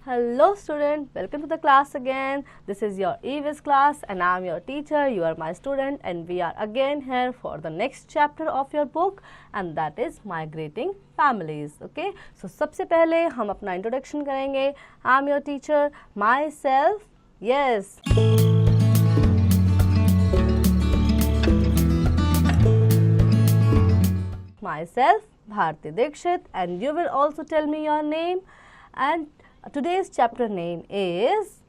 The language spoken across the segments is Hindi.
Hello student, welcome to the class again. This is your EVS class and I am your teacher. You are my student and we are again here for the next chapter of your book and that is Migrating Families. Okay, so सबसे पहले हम अपना introduction करेंगे. I am your teacher, myself, yes. Myself, Bharti Dikshit, and you will also tell me your name. And today's chapter name is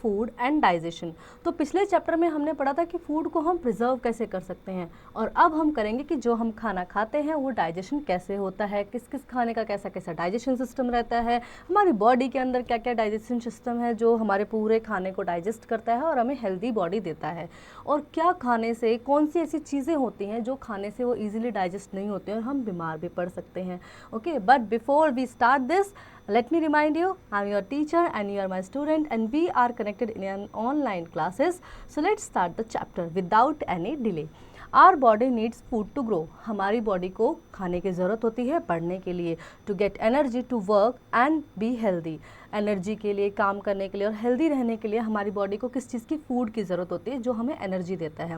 food and digestion. तो पिछले चैप्टर में हमने पढ़ा था कि फूड को हम प्रिजर्व कैसे कर सकते हैं और अब हम करेंगे कि जो हम खाना खाते हैं वो डाइजेशन कैसे होता है, किस किस खाने का कैसा कैसा डाइजेशन सिस्टम रहता है, हमारी बॉडी के अंदर क्या क्या डाइजेशन सिस्टम है जो हमारे पूरे खाने को डाइजेस्ट करता है और हमें हेल्दी बॉडी देता है, और क्या खाने से कौन सी ऐसी चीज़ें होती हैं जो खाने से वो ईजिली डाइजेस्ट नहीं होती हैं और हम बीमार भी पड़ सकते हैं. Okay, but before we start this, let me remind you, I'm your teacher and you are my student and we are connected in an online classes. So let's start the chapter without any delay. Our body needs food to grow. हमारी बॉडी को खाने की ज़रूरत होती है बढ़ने के लिए, to get energy to work and be healthy. Energy के लिए, काम करने के लिए और हेल्दी रहने के लिए हमारी बॉडी को किस चीज़ की फूड की ज़रूरत होती है जो हमें एनर्जी देता है.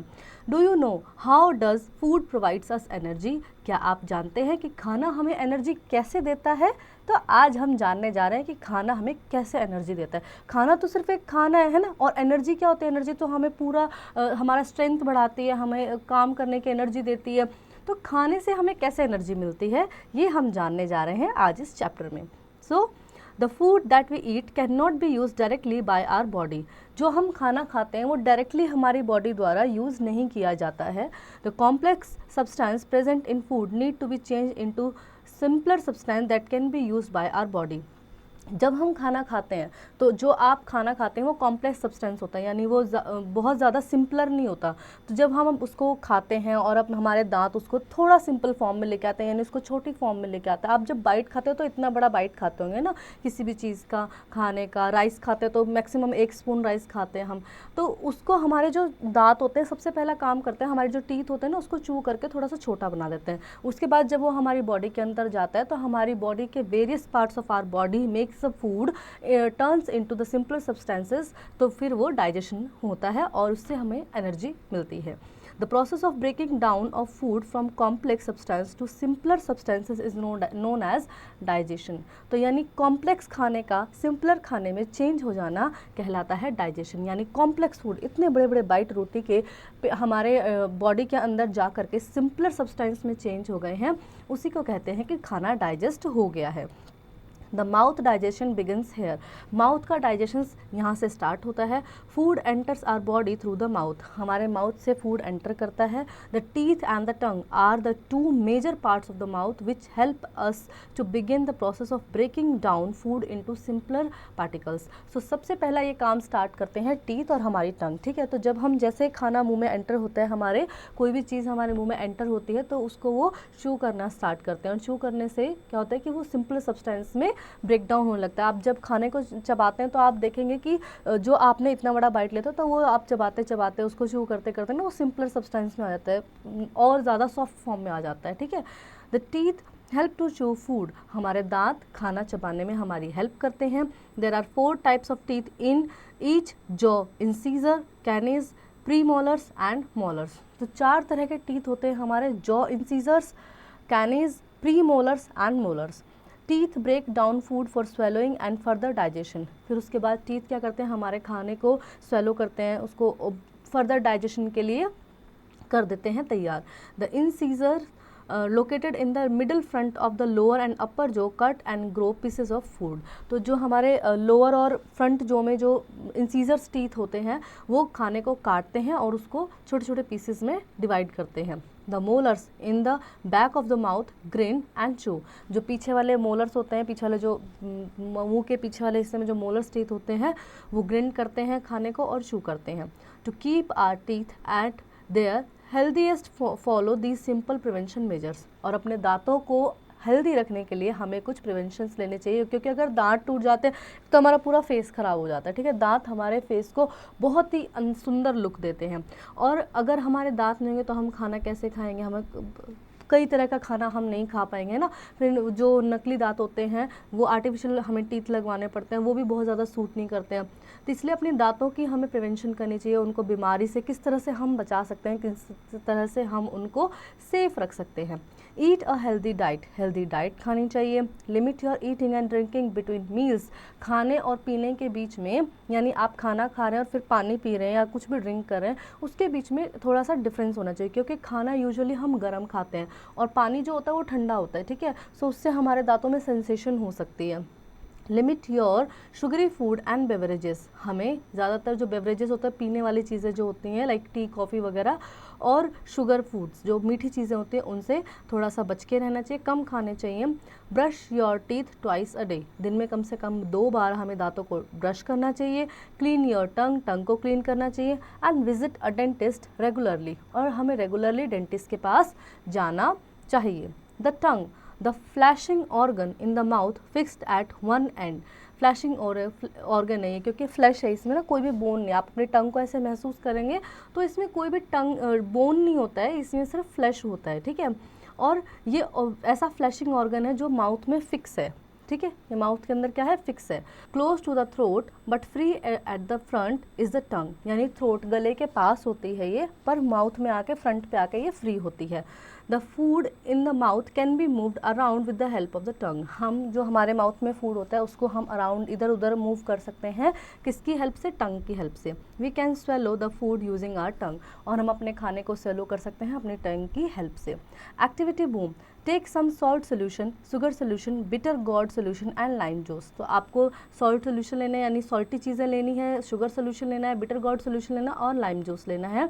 Do you know how does food provides us energy? क्या आप जानते हैं कि खाना हमें एनर्जी कैसे देता है? तो आज हम जानने जा रहे हैं कि खाना हमें कैसे एनर्जी देता है. खाना तो सिर्फ एक खाना है ना, और एनर्जी क्या होती है? एनर्जी तो हमें पूरा हमारा स्ट्रेंथ बढ़ाती है, हमें काम करने की एनर्जी देती है. तो खाने से हमें कैसे एनर्जी मिलती है ये हम जानने जा रहे हैं आज इस चैप्टर में. So the food that we eat can not be use directly by our body. जो हम खाना खाते हैं वो डायरेक्टली हमारी बॉडी द्वारा यूज़ नहीं किया जाता है. The complex substance present in food need to be change into simpler substance that can be use by our body. जब हम खाना खाते हैं तो जो आप खाना खाते हैं वो कॉम्प्लेक्स सब्सटेंस होता है, यानी वो बहुत ज़्यादा सिंपलर नहीं होता. तो जब हम उसको खाते हैं और अब हमारे दांत उसको थोड़ा सिंपल फॉर्म में लेके आते हैं, यानी उसको छोटी फॉर्म में लेके आते हैं. आप जब बाइट खाते हो तो इतना बड़ा बाइट खाते होंगे ना किसी भी चीज़ का खाने का. राइस खाते हैं तो मैक्सिमम 1 स्पून राइस खाते हैं हम. तो उसको हमारे जो दांत होते हैं सबसे पहला काम करते हैं, हमारे जो टीथ होते हैं ना उसको चू करके थोड़ा सा छोटा बना देते हैं. उसके बाद जब वो हमारी बॉडी के अंदर जाता है तो हमारी बॉडी के various parts of our body make सब food turns into the simpler substances. तो फिर वो डाइजेशन होता है और उससे हमें एनर्जी मिलती है. The process of breaking down of food from complex substance to simpler substances is known as digestion. तो यानी कॉम्प्लेक्स खाने का सिंपलर खाने में चेंज हो जाना कहलाता है डाइजेशन. यानी कॉम्प्लेक्स फूड, इतने बड़े बड़े बाइट रोटी के हमारे बॉडी के अंदर जा करके सिंपलर सब्सटेंस में चेंज हो गए हैं, उसी को कहते हैं कि खाना डाइजेस्ट हो गया है. The mouth digestion begins here. Mouth का डाइजेशन यहाँ से स्टार्ट होता है. Food enters our body through the mouth. हमारे माउथ से फूड एंटर करता है. The teeth and the tongue are the 2 major parts of the mouth which help us to begin the process of breaking down food into simpler particles. So सबसे पहला ये काम स्टार्ट करते हैं टीथ और हमारी टंग. ठीक है, तो जब हम जैसे खाना मुंह में एंटर होता है, हमारे कोई भी चीज़ हमारे मुंह में एंटर होती है तो उसको वो चू करना स्टार्ट करते हैं, और चू करने से क्या होता है कि वो सिंपल सब्सटेंस में ब्रेक डाउन होने लगता है. आप जब खाने को चबाते हैं तो आप देखेंगे कि जो आपने इतना बड़ा बाइट लेते हो तो वो आप चबाते चबाते उसको चू करते करते ना वो सिंपलर सब्सटेंस में आ जाता है और ज़्यादा सॉफ्ट फॉर्म में आ जाता है. ठीक है, the teeth help to chew food. हमारे दांत खाना चबाने में हमारी हेल्प करते हैं. There are 4 types of teeth in each jaw: incisor, canines, premolars and molars. तो 4 तरह के टीथ होते हैं हमारे: jaw, incisors, canines, premolars and molars. Teeth break down food for swallowing and further digestion. फिर उसके बाद टीथ क्या करते हैं, हमारे खाने को स्वेलो करते हैं, उसको फर्दर डाइजेशन के लिए कर देते हैं तैयार. The incisor located in the middle front of the lower and upper जो cut and grow pieces of food. तो जो हमारे लोअर और फ्रंट जो में जो इंसीजर्स टीथ होते हैं वो खाने को काटते हैं और उसको छोटे छोटे पीसेज में डिवाइड करते हैं. The molars in the back of the mouth green and चू. जो पीछे वाले मोलर्स होते हैं, पीछे वाले जो मुंह के पीछे वाले हिस्से में जो मोलर्स टीथ होते हैं वो ग्रिन करते हैं खाने को और चू करते हैं. To keep our teeth at their healthiest follow the simple prevention measures. और अपने दांतों को हेल्दी रखने के लिए हमें कुछ प्रिवेंशंस लेने चाहिए, क्योंकि अगर दांत टूट जाते हैं तो हमारा पूरा फेस खराब हो जाता है, ठीक है। दांत हमारे फेस को बहुत ही सुंदर लुक देते हैं, और अगर हमारे दांत नहीं होंगे तो हम खाना कैसे खाएंगे, हमें कई तरह का खाना हम नहीं खा पाएंगे ना। फिर जो नकली दांत होते हैं वो आर्टिफिशियल हमें टीथ लगवाने पड़ते हैं, वो भी बहुत ज़्यादा सूट नहीं करते हैं। तो इसलिए अपने दांतों की हमें प्रिवेंशन करनी चाहिए, उनको बीमारी से किस तरह से हम बचा सकते हैं, किस तरह से हम उनको सेफ रख सकते हैं। ईट अ हेल्दी डाइट खानी चाहिए। Limit your eating and drinking between meals, खाने और पीने के बीच में, यानी आप खाना खा रहे हैं और फिर पानी पी रहे हैं या कुछ भी ड्रिंक कर रहे हैं, उसके बीच में थोड़ा सा डिफरेंस होना चाहिए, क्योंकि खाना यूजुअली हम गर्म खाते हैं और पानी जो होता है वो ठंडा होता है, ठीक है। सो उससे हमारे दांतों में सेंसेशन हो सकती है। Limit your sugary food and beverages, हमें ज़्यादातर जो बेवरेजेस होता है, पीने वाली चीज़ें जो होती हैं लाइक टी कॉफ़ी वगैरह, और शुगर फूड्स जो मीठी चीज़ें होती हैं उनसे थोड़ा सा बच के रहना चाहिए, कम खाने चाहिए। Brush your teeth twice a day, दिन में कम से कम 2 बार हमें दांतों को ब्रश करना चाहिए। क्लीन योर टंग को क्लीन करना चाहिए। And visit a dentist regularly, और हमें रेगुलरली डेंटिस्ट के पास जाना चाहिए। The tongue, the flashing organ in the mouth fixed at one and, flashing organ नहीं है क्योंकि फ्लैश है इसमें ना, कोई भी बोन नहीं। आप अपने टंग को ऐसे महसूस करेंगे तो इसमें कोई भी टंग बोन नहीं होता है, इसमें सिर्फ फ्लैश होता है, ठीक है। और ये ऐसा फ्लैशिंग ऑर्गन है जो माउथ में फिक्स है, ठीक है। ये माउथ के अंदर क्या है, फिक्स है। Close to the throat but free at the front is the tongue, यानी थ्रोट गले के पास होती है ये, पर माउथ में आके फ्रंट पे आके ये फ्री होती है। The food in the mouth can be moved around with the help of the tongue, हम जो हमारे माउथ में फूड होता है उसको हम अराउंड इधर उधर मूव कर सकते हैं, किसकी हेल्प से, टंग की हेल्प से। We can swallow the food using our tongue, और हम अपने खाने को स्वेलो कर सकते हैं अपने टंग की हेल्प से। Activity boom, take some salt solution, sugar solution, bitter gourd solution and lime juice. तो आपको सॉल्ट सोल्यूशन लेना है, यानी सॉल्टी चीज़ें लेनी है, शुगर सोल्यूशन लेना है, बिटर गॉड सोल्यूशन लेना और लाइम जूस लेना है।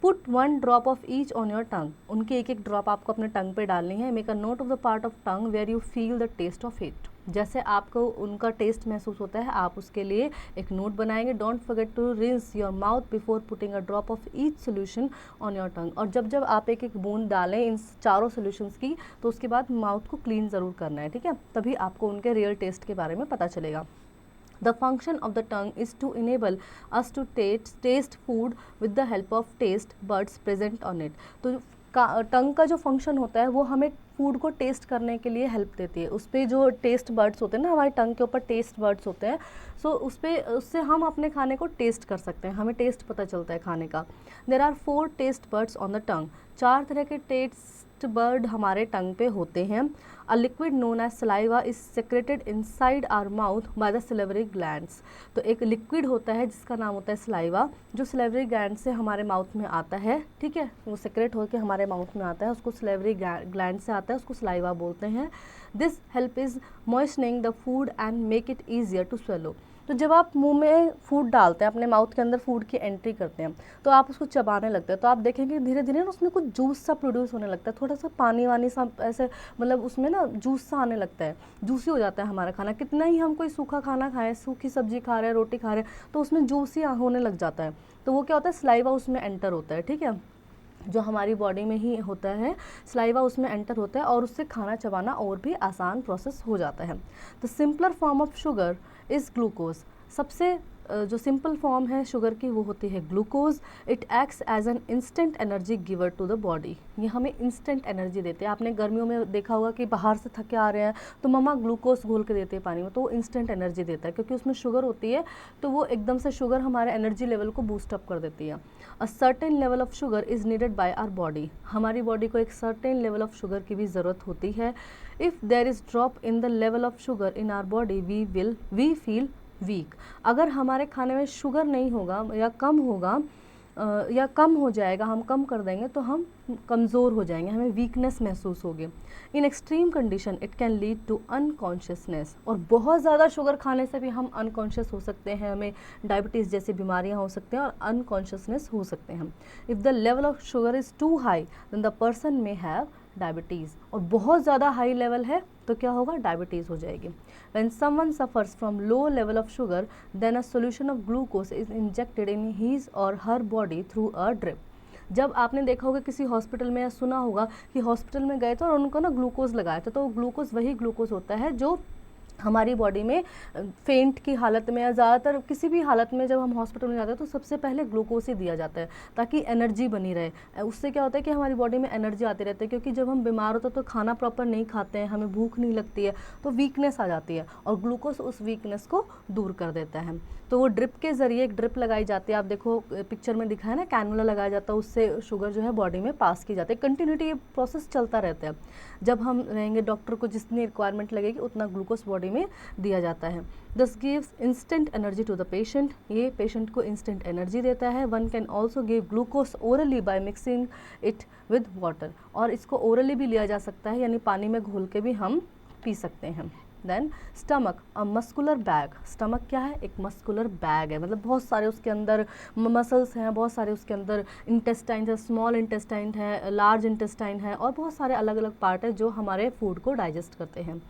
Put 1 drop of each on your टंग, उनकी एक एक ड्रॉप आपको अपने टंग पे डालनी है। Make a note of the part of tongue where you feel the taste of it, जैसे आपको उनका टेस्ट महसूस होता है आप उसके लिए एक नोट बनाएंगे। Don't forget to rinse your mouth before putting a drop of each solution on your tongue, और जब जब आप एक एक बूंद डालें इन चारों सोल्यूशंस की तो उसके बाद माउथ को क्लीन ज़रूर करना है, ठीक है, तभी आपको उनके रियल टेस्ट के बारे में पता चलेगा। The function of the tongue is to enable us to taste food with the help of taste buds present on it. तो टंग का जो फंक्शन होता है वो हमें फूड को टेस्ट करने के लिए हेल्प देती है। उस पर जो टेस्ट बर्ड्स होते हैं ना, हमारे टंग के ऊपर टेस्ट बर्ड्स होते हैं, सो उससे हम अपने खाने को टेस्ट कर सकते हैं, हमें टेस्ट पता चलता है खाने का। There are 4 taste buds on the tongue, 4 तरह के टेस्ट बर्ड हमारे टंग पे होते हैं। A liquid known as saliva is secreted inside our mouth by the salivary glands, तो एक लिक्विड होता है जिसका नाम होता है सलाइवा, जो सिलेवरी ग्लैंड से हमारे माउथ में आता है, ठीक है, वो सेक्रेट होकर हमारे माउथ में आता है, उसको सिलेवरी ग्लैंड से आता है, उसको सलाइवा बोलते हैं। This help is moistening the food and make it easier to swallow, तो जब आप मुंह में फूड डालते हैं, अपने माउथ के अंदर फूड की एंट्री करते हैं, तो आप उसको चबाने लगते हैं, तो आप देखेंगे धीरे धीरे ना उसमें कुछ जूस सा प्रोड्यूस होने लगता है, थोड़ा सा पानी वानी सा ऐसे, मतलब उसमें ना जूस सा आने लगता है, जूसी हो जाता है हमारा खाना। कितना ही हम कोई सूखा खाना खाएं, सूखी सब्जी खा रहे हैं, रोटी खा रहे हैं, तो उसमें जूसी होने लग जाता है, तो वो क्या होता है, सलाइवा उसमें एंटर होता है, ठीक है, जो हमारी बॉडी में ही होता है, सलाइवा उसमें एंटर होता है और उससे खाना चबाना और भी आसान प्रोसेस हो जाता है। The simpler form of sugar is glucose, सबसे जो सिंपल फॉर्म है शुगर की वो होती है glucose. It acts as an instant energy giver to the body, ये हमें इंस्टेंट एनर्जी देते हैं। आपने गर्मियों में देखा होगा कि बाहर से थके आ रहे हैं तो मम्मा ग्लूकोज घोल के देते हैं पानी में, तो वो इंस्टेंट एनर्जी देता है क्योंकि उसमें शुगर होती है, तो वो एकदम से शुगर हमारे एनर्जी लेवल को बूस्ट अप कर देती है। A certain level of sugar is needed by our body, हमारी बॉडी को एक सर्टेन लेवल ऑफ शुगर की भी ज़रूरत होती है। If there is drop in the level of sugar in our body we feel weak, अगर हमारे खाने में शुगर नहीं होगा या कम होगा या कम हो जाएगा, हम कम कर देंगे तो हम कमज़ोर हो जाएंगे, हमें वीकनेस महसूस होगी। In extreme condition it can lead to unconsciousness, और बहुत ज़्यादा शुगर खाने से भी हम अनकॉन्शियस हो सकते हैं, हमें डायबिटीज़ जैसी बीमारियां हो सकते हैं और अनकॉन्शियसनेस हो सकते हैं। If the level of sugar is too high then the person may have diabetes, और बहुत ज़्यादा हाई लेवल है तो क्या होगा, डायबिटीज़ हो जाएगी। When someone suffers from low level of sugar, then a solution of glucose is injected in his or her body through a drip. जब आपने देखा होगा किसी हॉस्पिटल में या सुना होगा कि हॉस्पिटल में गए थे और उनको ना ग्लूकोज लगाया था, तो ग्लूकोज वही ग्लूकोज होता है जो हमारी बॉडी में फेंट की हालत में या ज़्यादातर किसी भी हालत में जब हम हॉस्पिटल में जाते हैं तो सबसे पहले ग्लूकोज ही दिया जाता है ताकि एनर्जी बनी रहे। उससे क्या होता है कि हमारी बॉडी में एनर्जी आती रहती है, क्योंकि जब हम बीमार होते हैं तो खाना प्रॉपर नहीं खाते हैं, हमें भूख नहीं लगती है, तो वीकनेस आ जाती है और ग्लूकोज उस वीकनेस को दूर कर देता है। तो वो ड्रिप के ज़रिए एक ड्रिप लगाई जाती है, आप देखो पिक्चर में दिखा है ना, कैनुला लगाया जाता है, उससे शुगर जो है बॉडी में पास की जाती है। कंटिन्यूटी ये प्रोसेस चलता रहता है। जब हम रहेंगे डॉक्टर को जितनी रिक्वायरमेंट लगेगी उतना ग्लूकोज बॉडी में दिया जाता है। This gives instant energy to the patient, ये पेशेंट को इंस्टेंट एनर्जी देता है। One can also give glucose orally by mixing it with water, और इसको ओरली भी लिया जा सकता है, यानी पानी में घोल के भी हम पी सकते हैं। Then stomach, a muscular bag. Stomach क्या है? एक मस्कुलर बैग है, मतलब बहुत सारे उसके अंदर मसल्स हैं, बहुत सारे उसके अंदर इंटेस्टाइन है, स्मॉल इंटेस्टाइन है, लार्ज इंटेस्टाइन है, और बहुत सारे अलग अलग पार्ट है जो हमारे फूड को डाइजेस्ट करते हैं।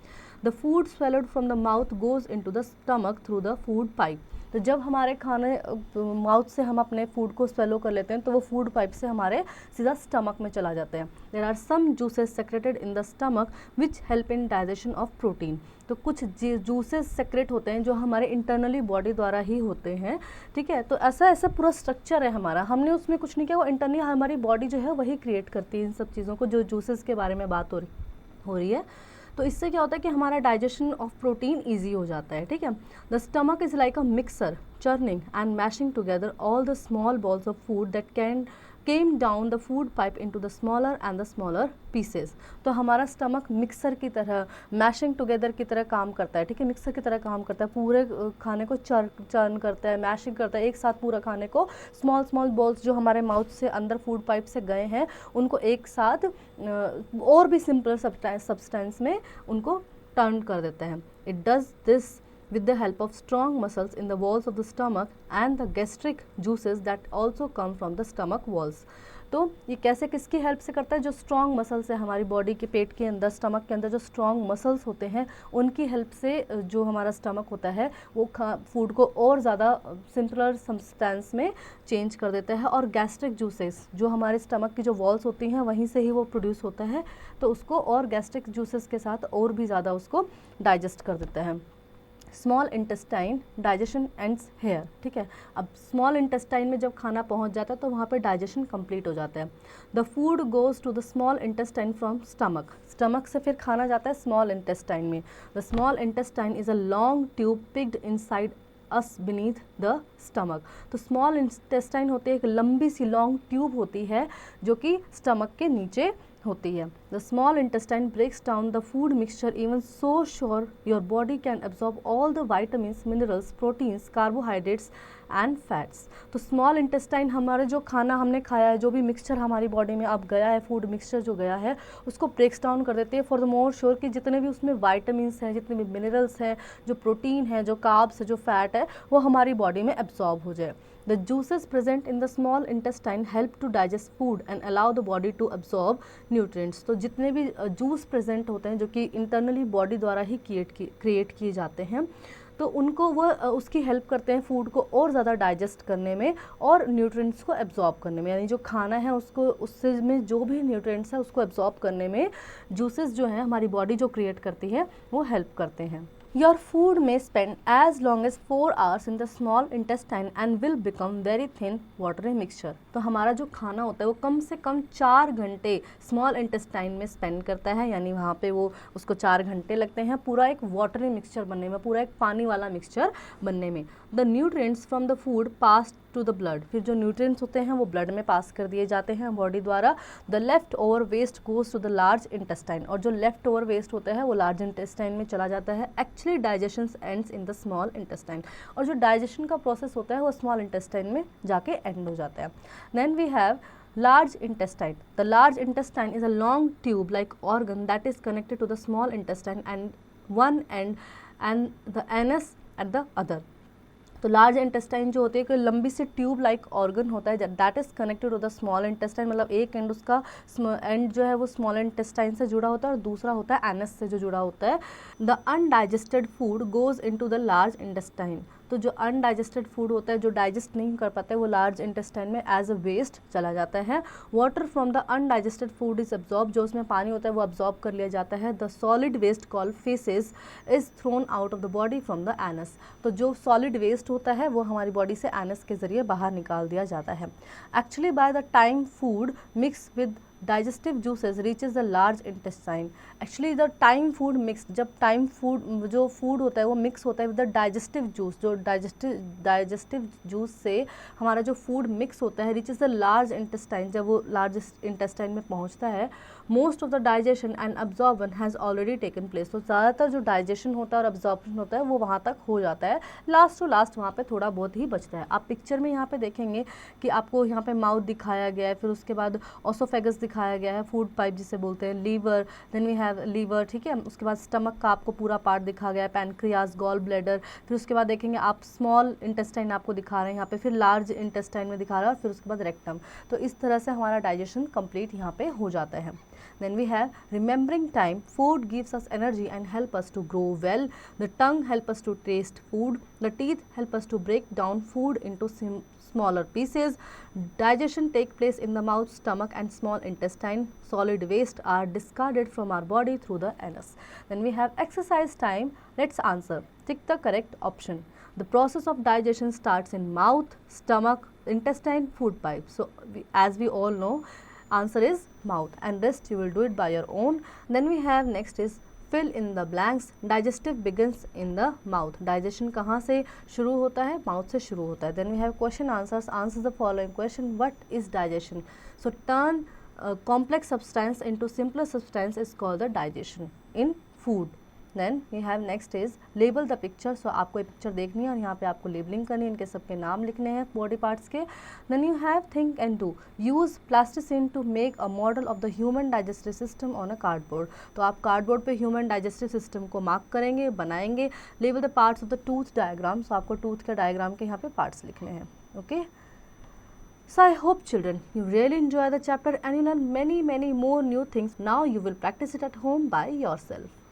The food swallowed from the mouth goes into the stomach through the food pipe. तो जब हमारे खाने माउथ से हम अपने फूड को स्वेलो कर लेते हैं तो वो फूड पाइप से हमारे सीधा स्टमक में चला जाते हैं। There are some juices secreted in the stomach which help in digestion of protein. तो कुछ जूसेस सेक्रेट होते हैं जो हमारे इंटरनली बॉडी द्वारा ही होते हैं, ठीक है। तो ऐसा ऐसा पूरा स्ट्रक्चर है हमारा, हमने उसमें कुछ नहीं किया, वो इंटरनली हमारी बॉडी जो है वही क्रिएट करती है इन सब चीज़ों को, जो जूसेस के बारे में बात हो रही है। तो इससे क्या होता है कि हमारा डाइजेशन ऑफ प्रोटीन ईजी हो जाता है, ठीक है। The stomach is like a mixer churning and mashing together all the small balls of food that came down the food pipe into the smaller and the smaller pieces। तो हमारा स्टमक मिक्सर की तरह, मैशिंग टुगेदर की तरह काम करता है, ठीक है। मिक्सर की तरह काम करता है, पूरे खाने को चर्न करता है, मैशिंग करता है, एक साथ पूरा खाने को स्मॉल स्मॉल बॉल्स जो हमारे माउथ से अंदर फूड पाइप से गए हैं उनको एक साथ और भी सिंपल सब्सटेंस में उनको टर्न कर देता है। It does this with the help of strong muscles in the walls of the stomach and the gastric juices that also come from the stomach walls। तो ये कैसे किसकी हेल्प से करता है? जो स्ट्रॉन्ग मसल्स है हमारी बॉडी के पेट के अंदर, स्टमक के अंदर जो स्ट्रॉन्ग मसल्स होते हैं उनकी हेल्प से जो हमारा स्टमक होता है वो फूड को और ज़्यादा सिंपलर सब्सटेंस में चेंज कर देता है। और गैस्ट्रिक जूसेस जो हमारे स्टमक की जो वॉल्स होती हैं वहीं से ही वो प्रोड्यूस होता है, तो उसको और गैस्ट्रिक जूसेस के साथ और भी ज़्यादा उसको डाइजेस्ट कर देता है। Small intestine digestion ends here, ठीक है। अब स्मॉल इंटेस्टाइन में जब खाना पहुंच जाता है तो वहाँ पे डाइजेशन कंप्लीट हो जाता है। The food goes to the small intestine from stomach, stomach से फिर खाना जाता है स्मॉल इंटेस्टाइन में। The small intestine is a long tube picked inside us beneath the stomach. तो स्मॉल इंटेस्टाइन होती है एक लंबी सी लॉन्ग ट्यूब होती है जो कि स्टमक के नीचे होती है। The small intestine breaks down the food mixture even so sure your body can absorb all the vitamins, minerals, proteins, carbohydrates and fats. तो स्मॉल इंटेस्टाइन हमारे जो खाना हमने खाया है, जो भी मिक्सचर हमारी बॉडी में अब गया है, फूड मिक्सचर जो गया है उसको ब्रेक्स डाउन कर देती है फॉर द मोर श्योर कि जितने भी उसमें वाइटामिन्स हैं, जितने भी मिनरल्स हैं, जो प्रोटीन है, जो कार्ब्स है, जो फैट है, वो हमारी बॉडी में एब्जॉर्ब हो जाए। The juices present in the small intestine help to digest food and allow the body to absorb nutrients। तो जितने भी जूस प्रेजेंट होते हैं जो कि इंटरनली बॉडी द्वारा ही क्रिएट किए जाते हैं, तो उनको वो उसकी हेल्प करते हैं फूड को और ज़्यादा डाइजेस्ट करने में और न्यूट्रिएंट्स को एब्जॉर्ब करने में, यानी जो खाना है उसको उससे में जो भी न्यूट्रिएंट्स है उसको एब्जॉर्ब करने में जूसेस जो हैं हमारी बॉडी जो क्रिएट करती है वो हेल्प करते हैं। Your food may spend as long as 4 hours in the small intestine and will become very thin watery mixture। तो हमारा जो खाना होता है वो कम से कम 4 घंटे स्मॉल इंटेस्टाइन में स्पेंड करता है, यानी वहाँ पे वो उसको 4 घंटे लगते हैं पूरा एक वाटरी मिक्सचर बनने में, पूरा एक पानी वाला मिक्सचर बनने में। The nutrients from the food pass to the blood, फिर जो न्यूट्रिएंट्स होते हैं वो ब्लड में पास कर दिए जाते हैं बॉडी द्वारा। The left over waste goes to the large intestine, और जो लेफ्ट ओवर वेस्ट होता है वो लार्ज इंटेस्टाइन में चला जाता है। Actually digestion ends in the small intestine, और जो डाइजेशन का प्रोसेस होता है वो स्मॉल इंटेस्टाइन में जाके एंड हो जाता है। Then we have large intestine। The large intestine is a long tube like organ that is connected to the small intestine and one end and the anus at the other। तो लार्ज इंटेस्टाइन जो होती है कि लंबी सी ट्यूब लाइक ऑर्गन होता है that is connected to the small intestine, मतलब एक एंड उसका एंड जो है वो स्मॉल इंटेस्टाइन से जुड़ा होता है और दूसरा होता है एनस से जो जुड़ा होता है। The undigested food goes into the large intestine. तो जो अनडाइजेस्टेड फूड होता है, जो डाइजेस्ट नहीं कर पाता है, वो लार्ज इंटेस्टाइन में एज अ वेस्ट चला जाता है। Water from the undigested food is absorb, जो उसमें पानी होता है वो अब्जॉर्ब कर लिया जाता है। The solid waste called faeces is thrown out of the body from the anus, तो जो सॉलिड वेस्ट होता है वो हमारी बॉडी से एनस के जरिए बाहर निकाल दिया जाता है। Actually by the time food mix with digestive juices reaches the large intestine, actually the time food mixed, जब time food जो food होता है वो mix होता है with the digestive juice, जो digestive juice से हमारा जो food mix होता है reaches the large intestine, जब वो large intestine में पहुंचता है, most of the digestion and absorption has already taken place, तो ज़्यादातर जो digestion होता है और absorption होता है वो वहाँ तक हो जाता है, लास्ट टू लास्ट वहाँ पे थोड़ा बहुत ही बचता है। आप पिक्चर में यहाँ पे देखेंगे कि आपको यहाँ पे माउथ दिखाया गया है, फिर उसके बाद ऑसोफेगस दिखाया गया है, फूड पाइप जिसे बोलते हैं, liver, then we have liver, ठीक है, उसके बाद स्टमक का आपको पूरा पार्ट दिखा गया है, पैनक्रियाज, गॉल ब्लैडर, फिर उसके बाद देखेंगे आप स्मॉल इंटेस्टाइन आपको दिखा रहे हैं यहाँ पे, फिर लार्ज इंटेस्टाइन में दिखा रहा है, और फिर उसके बाद रेक्टम। तो इस तरह से हमारा डाइजेशन कंप्लीट यहाँ पे हो जाता है। Then we have remembering time. Food gives us energy and help us to grow well. The tongue help us to taste food. The teeth help us to break down food into smaller pieces. Digestion take place in the mouth, stomach and small intestine. Solid waste are discarded from our body through the anus. Then we have exercise time. Let's answer. Tick the correct option. The process of digestion starts in mouth, stomach, intestine, food pipe. So as we all know, answer is mouth, and rest you will do it by your own. Then we have next is fill in the blanks. Digestive begins in the mouth. Digestion कहाँ से शुरू होता है? Mouth से शुरू होता है। Then we have question answers. Answer the following question. What is digestion? So turn complex substance into simpler substance is called the digestion in food. Then we have next is label the picture. So आपको ये पिक्चर देखनी है और यहाँ पे आपको लेबलिंग करनी है, इनके सबके नाम लिखने हैं बॉडी पार्ट्स के। Then you have think and do. Use plasticine to make a model of the human digestive system on a cardboard. तो आप कार्डबोर्ड पे ह्यूमन डाइजेस्टिव सिस्टम को मार्क करेंगे, बनाएंगे। Label the parts of the tooth diagram. So आपको टूथ के डायग्राम के यहाँ पे पार्ट्स लिखने हैं। Okay So I hope children you really enjoy the chapter and you learn many more new things. Now you will practice it at home by yourself.